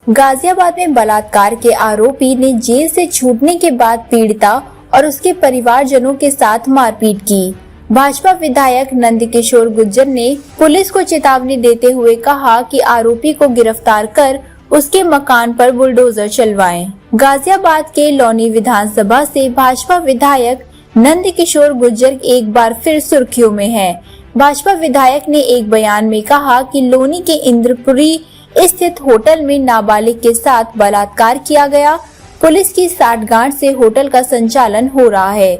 गाजियाबाद में बलात्कार के आरोपी ने जेल से छूटने के बाद पीड़िता और उसके परिवारजनों के साथ मारपीट की। भाजपा विधायक नंदकिशोर गुर्जर ने पुलिस को चेतावनी देते हुए कहा कि आरोपी को गिरफ्तार कर उसके मकान पर बुलडोजर चलवाएं। गाजियाबाद के लौनी विधानसभा से भाजपा विधायक नंदकिशोर गुर्जर एक बार फिर सुर्खियों में है। भाजपा विधायक ने एक बयान में कहा कि लौनी के इंद्रपुरी स्थित होटल में नाबालिग के साथ बलात्कार किया गया। पुलिस की साठगांठ से होटल का संचालन हो रहा है।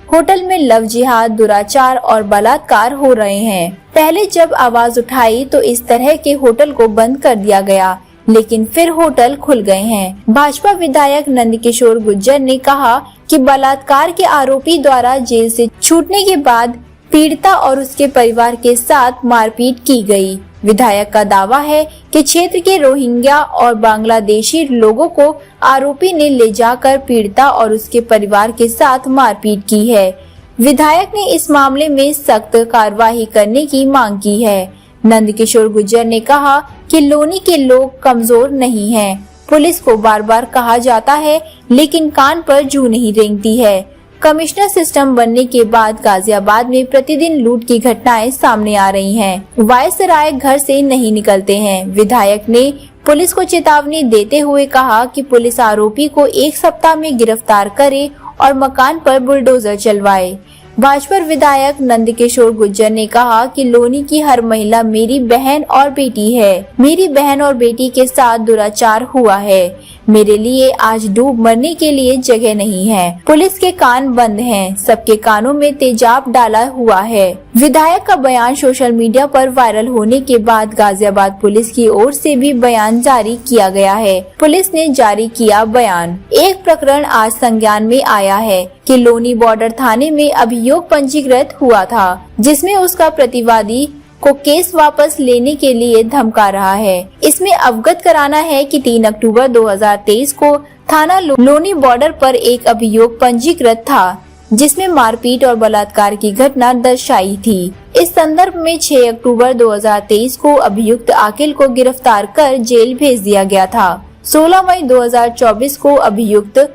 होटल में लव जिहाद, दुराचार और बलात्कार हो रहे हैं। पहले जब आवाज उठाई तो इस तरह के होटल को बंद कर दिया गया, लेकिन फिर होटल खुल गए हैं। भाजपा विधायक नंदकिशोर गुर्जर ने कहा कि बलात्कार के आरोपी द्वारा जेल से छूटने के बाद पीड़िता और उसके परिवार के साथ मारपीट की गई। विधायक का दावा है कि क्षेत्र के रोहिंग्या और बांग्लादेशी लोगों को आरोपी ने ले जाकर पीड़िता और उसके परिवार के साथ मारपीट की है। विधायक ने इस मामले में सख्त कार्रवाई करने की मांग की है। नंदकिशोर गुर्जर ने कहा कि लौनी के लोग कमजोर नहीं हैं। पुलिस को बार बार कहा जाता है, लेकिन कान पर जू नहीं रेंगती है। कमिश्नर सिस्टम बनने के बाद गाजियाबाद में प्रतिदिन लूट की घटनाएं सामने आ रही हैं। वायसराय घर से नहीं निकलते हैं। विधायक ने पुलिस को चेतावनी देते हुए कहा कि पुलिस आरोपी को 1 सप्ताह में गिरफ्तार करे और मकान पर बुलडोजर चलवाए। भाजपा विधायक नंदकिशोर गुर्जर ने कहा कि लौनी की हर महिला मेरी बहन और बेटी है। मेरी बहन और बेटी के साथ दुराचार हुआ है। मेरे लिए आज डूब मरने के लिए जगह नहीं है। पुलिस के कान बंद हैं। सबके कानों में तेजाब डाला हुआ है। विधायक का बयान सोशल मीडिया पर वायरल होने के बाद गाजियाबाद पुलिस की ओर से भी बयान जारी किया गया है। पुलिस ने जारी किया बयान। एक प्रकरण आज संज्ञान में आया है कि लौनी बॉर्डर थाने में अभियोग पंजीकृत हुआ था, जिसमें उसका प्रतिवादी को केस वापस लेने के लिए धमका रहा है। इसमें अवगत कराना है कि 3 अक्टूबर 2023 को थाना लौनी बॉर्डर पर एक अभियोग पंजीकृत था, जिसमें मारपीट और बलात्कार की घटना दर्शाई थी। इस संदर्भ में 6 अक्टूबर 2023 को अभियुक्त आकिल को गिरफ्तार कर जेल भेज दिया गया था। 16 मई 2024 को अभियुक्त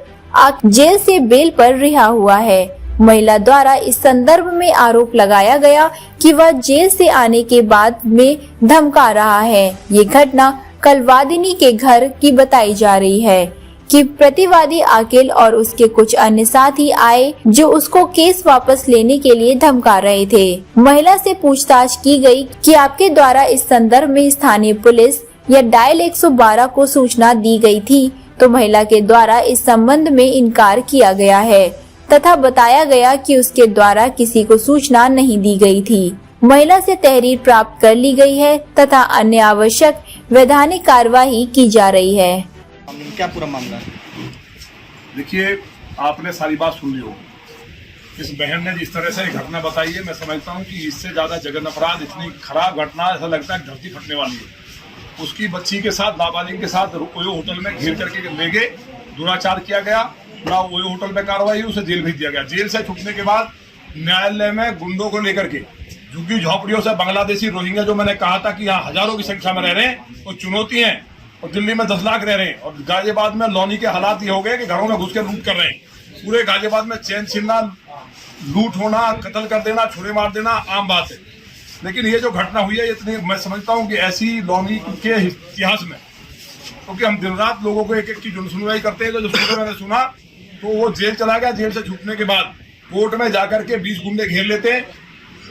जेल से बेल पर रिहा हुआ है। महिला द्वारा इस संदर्भ में आरोप लगाया गया कि वह जेल से आने के बाद में धमका रहा है। ये घटना कलवादिनी के घर की बताई जा रही है कि प्रतिवादी आकिल और उसके कुछ अन्य साथी आए जो उसको केस वापस लेने के लिए धमका रहे थे। महिला से पूछताछ की गई कि आपके द्वारा इस संदर्भ में स्थानीय पुलिस या डायल 112 को सूचना दी गई थी, तो महिला के द्वारा इस संबंध में इनकार किया गया है तथा बताया गया कि उसके द्वारा किसी को सूचना नहीं दी गई थी। महिला से तहरीर प्राप्त कर ली गई है तथा अन्य आवश्यक वैधानिक कार्यवाही की जा रही है। क्या पूरा मामला है? देखिए, आपने सारी बात सुन ली होगी। इस बहन ने जिस तरह से घटना बताई है, मैं समझता हूँ कि इससे ज्यादा जघन्य अपराध, इतनी खराब घटना, ऐसा लगता है धरती फटने वाली है। उसकी बच्ची के साथ, नाबालिग के साथ ओयो होटल में घेर करके ले गए, दुराचार किया गया, पूरा ओयो होटल में कार्रवाई, उसे जेल भेज दिया गया। जेल से छूटने के बाद न्यायालय में गुंडों को लेकर के झुग्गी झोपड़ियों से बांग्लादेशी रोहिंग्या, जो मैंने कहा था कि यहाँ हजारों की संख्या में रह रहे हैं, वो चुनौती है। और दिल्ली में 10 लाख रह रहे हैं, और गाजियाबाद में लौनी के हालात ये हो गए कि घरों में घुस के लूट कर रहे हैं। पूरे गाजियाबाद में चैन छीनना, लूट होना, कत्ल कर देना, छुरे मार देना आम बात है। लेकिन ये जो घटना हुई है, इतनी मैं समझता हूँ कि ऐसी लौनी के इतिहास में, क्योंकि हम दिन रात लोगों को एक एक की सुनवाई करते हैं, तो जो सुबह मैंने सुना तो वो जेल चला गया। जेल से छूटने के बाद कोर्ट में जाकर के 20 गुंडे घेर लेते हैं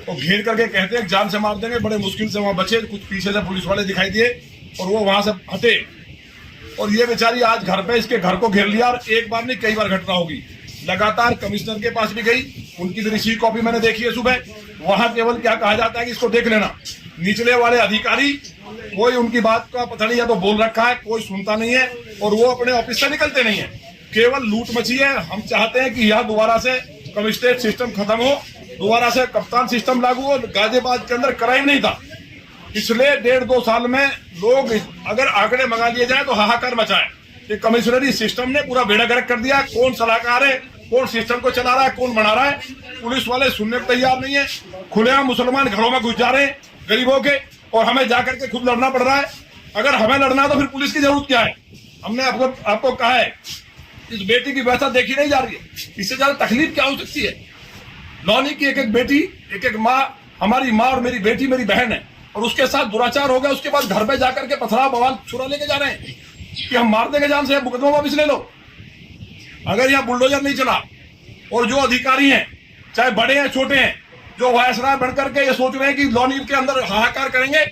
और घेर करके कहते हैं जान से मार देंगे। बड़े मुश्किल से वहां बचे, कुछ पीछे से पुलिस वाले दिखाई दिए और वो वहां से हटे। और ये बेचारी आज घर पे, इसके घर को घेर लिया, और एक बार नहीं कई बार घटना होगी। लगातार कमिश्नर के पास भी गई, उनकी भी रिसीव कॉपी मैंने देखी है सुबह। वहां केवल क्या कहा जाता है कि इसको देख लेना। निचले वाले अधिकारी कोई उनकी बात का पता नहीं, या तो बोल रखा है, कोई सुनता नहीं है, और वो अपने ऑफिस से निकलते नहीं है। केवल लूट मची है। हम चाहते हैं कि यह दोबारा से कमिश्नरेट सिस्टम खत्म हो, दोबारा से कप्तान सिस्टम लागू हो। गाजियाबाद के अंदर क्राइम नहीं था। पिछले 1.5-2 साल में लोग, अगर आंकड़े मंगा लिए जाए तो हाहाकार मचाए। ये कमिश्नरी सिस्टम ने पूरा बेड़ा गर्क कर दिया। कौन सलाहकार है, कौन सिस्टम को चला रहा है, कौन बना रहा है, पुलिस वाले सुनने को तैयार नहीं है। खुलेआम मुसलमान घरों में घुस जा रहे हैं गरीबों के, और हमें जाकर के खुद लड़ना पड़ रहा है। अगर हमें लड़ना है तो फिर पुलिस की जरूरत क्या है? हमने आपको कहा है, इस बेटी की व्यथा देखी नहीं जा रही है, इससे ज्यादा तकलीफ क्या हो सकती है? लौनी की एक एक बेटी, एक एक माँ, हमारी माँ और मेरी बेटी मेरी बहन है, और उसके साथ दुराचार हो गया। उसके बाद घर पे जाकर के पथराव बवाल छुरा लेके जा रहे हैं कि हम मार देंगे जान से, मुकदमा वापस ले लो। अगर यहाँ बुलडोजर नहीं चला और जो अधिकारी हैं, चाहे बड़े हैं छोटे हैं, जो वायसराय बनकर के ये सोच रहे हैं कि लौनी के अंदर हाहाकार करेंगे,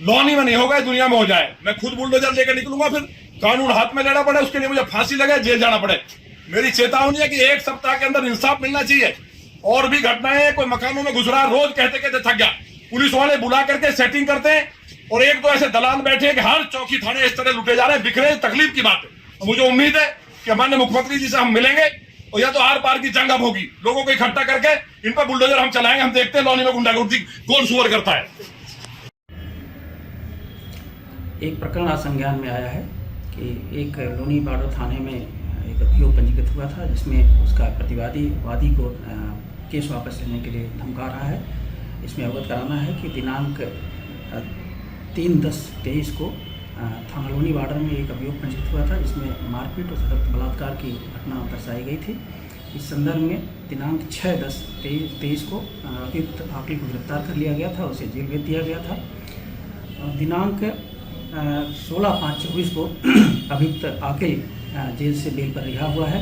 लौनी में नहीं होगा, दुनिया में हो जाए। मैं खुद बुलडोजर लेकर निकलूंगा, फिर कानून हाथ में लेना पड़े, उसके लिए मुझे फांसी लगे, जेल जाना पड़े। मेरी चेतावनी है कि एक सप्ताह के अंदर इंसाफ मिलना चाहिए। और भी घटनाएं, कोई मकानों में घुस रहा है, रोज कहते कहते थक गया, पुलिस वाले बुला करके सेटिंग करते हैं, और एक तो ऐसे दलाल बैठे हैं कि हर चौकी थाने इस तरह लुटे जा रहे हैं, बिखरे। तकलीफ की बात है। तो मुझे उम्मीद है कि माननीय मुख्यमंत्री जी से हम मिलेंगे, और या तो आर पार की जंग अब होगी, लोगों को इकट्ठा करके इन पर बुलडोजर हम चलाएंगे। हम देखते हैं लौनी में गुंडागर्दी कौन सुअर करता है। एक प्रकरण आज संज्ञान में आया है कि एक लोनी बाड़ो थाने में एक अभियोग पंजीकृत हुआ था, जिसमें उसका प्रतिवादी वादी को केस वापस लेने के लिए धमका रहा है। इसमें अवगत कराना है कि दिनांक 3/10/23 को थाना लोनी बाड़र में एक अभियोग पंजीकृत हुआ था, जिसमें मारपीट और सख्त बलात्कार की घटना दर्शाई गई थी। इस संदर्भ में दिनांक 6/10/23 को अभियुक्त आकिल को गिरफ्तार कर लिया गया था, उसे जेल भेज दिया गया था। दिनांक 16/5/24 को अभियुक्त आकिल जेल से बेल पर रिहा हुआ है।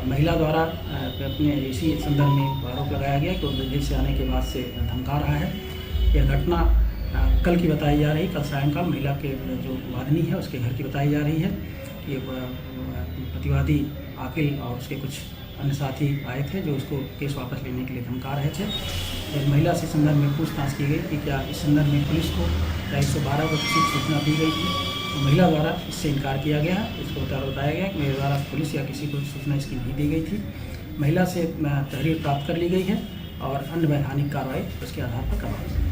महिला द्वारा अपने इसी संदर्भ में आरोप लगाया गया कि वो जेल से आने के बाद से धमका रहा है। यह घटना कल की बताई जा रही, कल सायंकाल महिला के जो वादनी है उसके घर की बताई जा रही है। ये प्रतिवादी आकिल और उसके कुछ अन्य साथी आए थे जो उसको केस वापस लेने के लिए धमका रहे थे। महिला से संदर्भ में पूछताछ की गई कि क्या इस संदर्भ में पुलिस को या 112 को किसी सूचना दी गई थी, तो महिला द्वारा इससे इनकार किया गया। इसको बताया गया कि मेरे द्वारा पुलिस या किसी को सूचना इसकी नहीं दी गई थी। महिला से तहरीर प्राप्त कर ली गई है और अन्य वैधानिक कार्रवाई उसके आधार पर करवाई जाएगी।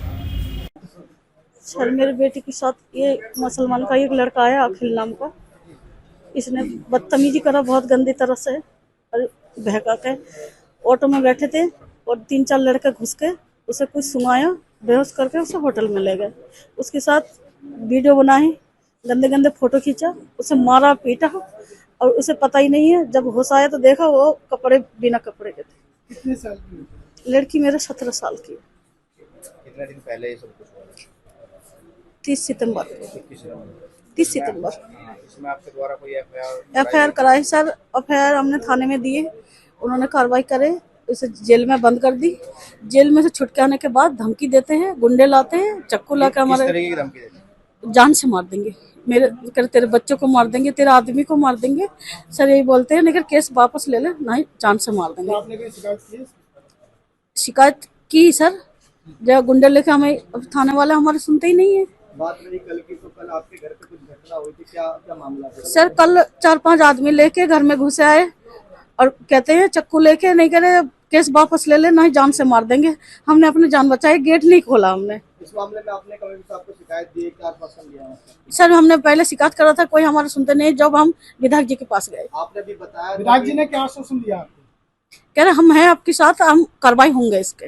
सर, मेरे बेटी के साथ ये मुसलमान का एक लड़का है अखिल नाम का, इसने बदतमीजी करा बहुत गंदी तरह से, और बहका के ऑटो में बैठे थे और 3-4 लड़के घुस के उसे कुछ सुनाया, बेहोश करके उसे होटल में ले गए। उसके साथ वीडियो बनाई, गंदे गंदे फोटो खींचा, उसे मारा पीटा, और उसे पता ही नहीं है। जब होश आया तो देखा वो कपड़े बिना कपड़े के थे। कितने साल की लड़की मेरे 17 साल की। कितने दिन पहले ये सब कुछ हुआ? 30 सितंबर। इसमें आपके द्वारा कोई एफआईआर कराई सर। एफआईआर हमने थाने में दिए, उन्होंने कार्रवाई करे, उसे जेल में बंद कर दी। जेल में से छुट के आने के बाद धमकी देते हैं, गुंडे लाते हैं, चाकू लाके हमारे धमकी देते हैं? जान से मार देंगे, तेरे बच्चों को मार देंगे, तेरे आदमी को मार देंगे सर, यही बोलते हैं। लेकिन केस वापस ले ले, नहीं जान से मार देंगे। आपने कोई शिकायत की? शिकायत की सर, जब गुंडे लेके हमें थाने वाले हमारे सुनते ही नहीं है। बात रही कल की, तो कल आपके घर पे कुछ घटना हुई थी, क्या क्या मामला था? सर, कल 4-5 आदमी लेके घर में घुसे आए और कहते हैं चाकू लेके, नहीं करे केस वापस ले ले, नहीं जान से मार देंगे। हमने अपनी जान बचाई, गेट नहीं खोला हमने। इस मामले में आपने कमिश्नर साहब को शिकायत दी, क्या आश्वासन दिया? सर, हमने पहले शिकायत करा था, कोई हमारे सुनते नहीं। जब हम विधायक जी के पास गए, आपने भी बताया, विधायक जी ने क्या आश्वासन दिया आपको? कह रहे हम हैं आपके साथ, हम कार्रवाई होंगे इसके।